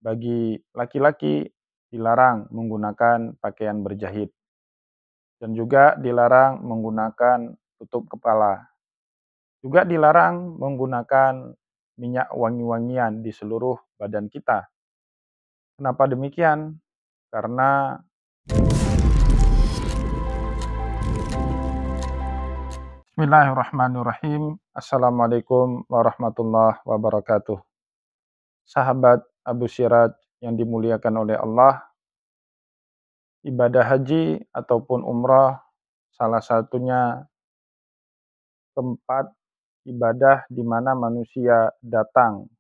Bagi laki-laki dilarang menggunakan pakaian berjahit dan juga dilarang menggunakan tutup kepala. Juga dilarang menggunakan minyak wangi-wangian di seluruh badan kita. Kenapa demikian? Karena Bismillahirrahmanirrahim. Assalamualaikum warahmatullahi wabarakatuh. Sahabat Abu Siraj yang dimuliakan oleh Allah, ibadah haji ataupun umrah salah satunya tempat ibadah di mana manusia datang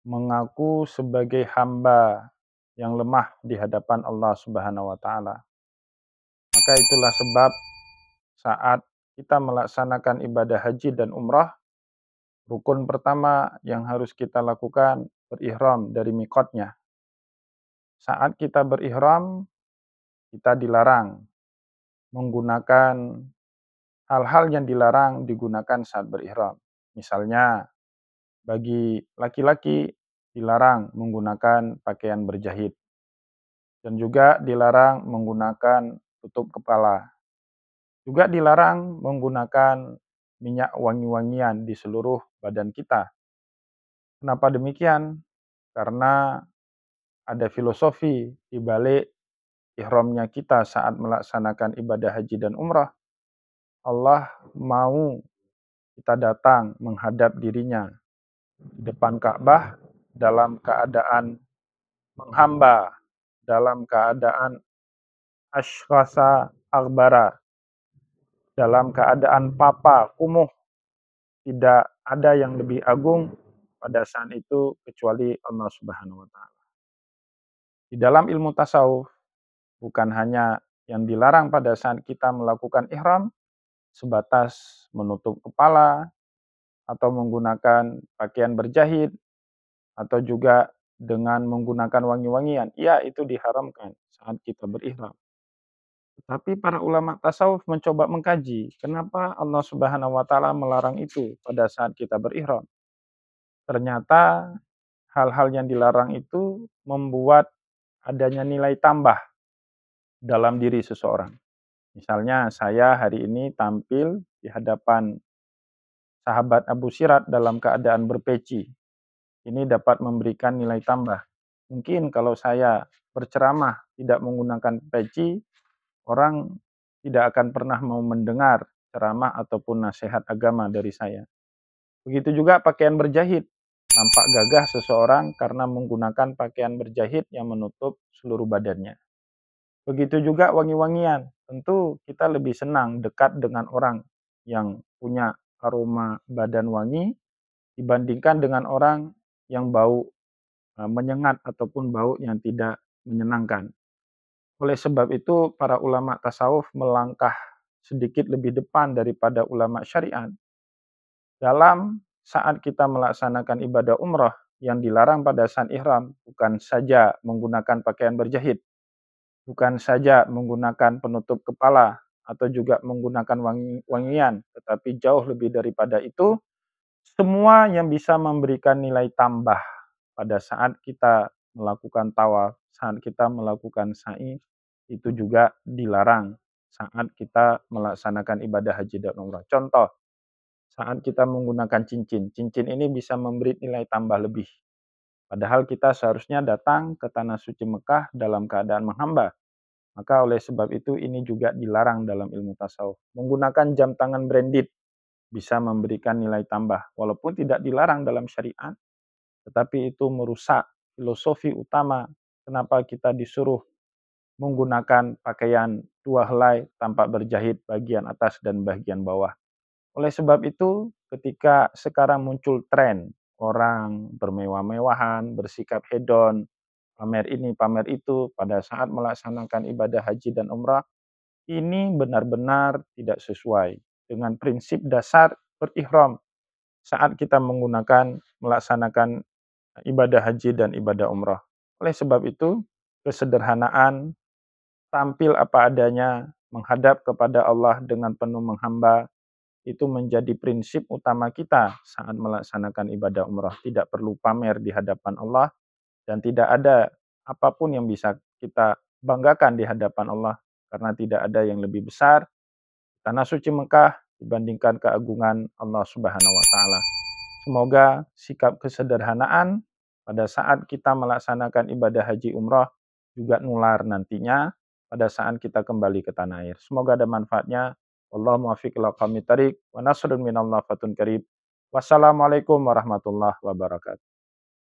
mengaku sebagai hamba yang lemah di hadapan Allah Subhanahu wa taala. Maka itulah sebab saat kita melaksanakan ibadah haji dan umrah, rukun pertama yang harus kita lakukan berihram dari miqatnya. Saat kita berihram, kita dilarang menggunakan hal-hal yang dilarang digunakan saat berihram. Misalnya, bagi laki-laki dilarang menggunakan pakaian berjahit dan juga dilarang menggunakan tutup kepala. Juga dilarang menggunakan minyak wangi-wangian di seluruh badan kita. Kenapa demikian? Karena ada filosofi di balik ihramnya kita saat melaksanakan ibadah haji dan umrah. Allah mau kita datang menghadap dirinya di depan Ka'bah dalam keadaan menghamba, dalam keadaan asyrasa aghbara, dalam keadaan papa, kumuh, tidak ada yang lebih agung pada saat itu kecuali Allah Subhanahu wa taala. Di dalam ilmu tasawuf bukan hanya yang dilarang pada saat kita melakukan ihram sebatas menutup kepala atau menggunakan pakaian berjahit atau juga dengan menggunakan wangi-wangian. Ya, itu diharamkan saat kita berihram. Tapi para ulama tasawuf mencoba mengkaji, kenapa Allah Subhanahu wa taala melarang itu pada saat kita berihram? Ternyata hal-hal yang dilarang itu membuat adanya nilai tambah dalam diri seseorang. Misalnya saya hari ini tampil di hadapan sahabat Abu Sirat dalam keadaan berpeci. Ini dapat memberikan nilai tambah. Mungkin kalau saya berceramah tidak menggunakan peci, orang tidak akan pernah mau mendengar ceramah ataupun nasihat agama dari saya. Begitu juga pakaian berjahit. Nampak gagah seseorang karena menggunakan pakaian berjahit yang menutup seluruh badannya. Begitu juga wangi-wangian. Tentu kita lebih senang dekat dengan orang yang punya aroma badan wangi dibandingkan dengan orang yang bau menyengat ataupun bau yang tidak menyenangkan. Oleh sebab itu, para ulama tasawuf melangkah sedikit lebih depan daripada ulama syariat dalam saat kita melaksanakan ibadah umrah yang dilarang pada saat ihram, bukan saja menggunakan pakaian berjahit, bukan saja menggunakan penutup kepala atau juga menggunakan wangian, tetapi jauh lebih daripada itu, semua yang bisa memberikan nilai tambah pada saat kita melakukan tawaf, saat kita melakukan sa'i, itu juga dilarang saat kita melaksanakan ibadah haji dan umrah. Contoh, saat kita menggunakan cincin, cincin ini bisa memberi nilai tambah lebih. Padahal kita seharusnya datang ke tanah suci Mekah dalam keadaan menghamba. Maka oleh sebab itu ini juga dilarang dalam ilmu tasawuf. Menggunakan jam tangan branded bisa memberikan nilai tambah. Walaupun tidak dilarang dalam syariat, tetapi itu merusak filosofi utama kenapa kita disuruh menggunakan pakaian dua helai tanpa berjahit bagian atas dan bagian bawah. Oleh sebab itu, ketika sekarang muncul tren orang bermewah-mewahan, bersikap hedon, pamer ini, pamer itu pada saat melaksanakan ibadah haji dan umrah, ini benar-benar tidak sesuai dengan prinsip dasar berihram saat kita melaksanakan ibadah haji dan ibadah umrah. Oleh sebab itu, kesederhanaan, tampil apa adanya, menghadap kepada Allah dengan penuh menghamba, itu menjadi prinsip utama kita saat melaksanakan ibadah umrah. Tidak perlu pamer di hadapan Allah, dan tidak ada apapun yang bisa kita banggakan di hadapan Allah, karena tidak ada yang lebih besar tanah suci Mekah dibandingkan keagungan Allah Subhanahu wa taala. Semoga sikap kesederhanaan pada saat kita melaksanakan ibadah haji umrah juga nular nantinya pada saat kita kembali ke tanah air. Semoga ada manfaatnya. Wallahu muwaffiq ila aqwamit thariq wa nasrun minallah fatun qarib. Wassalamualaikum warahmatullahi wabarakatuh.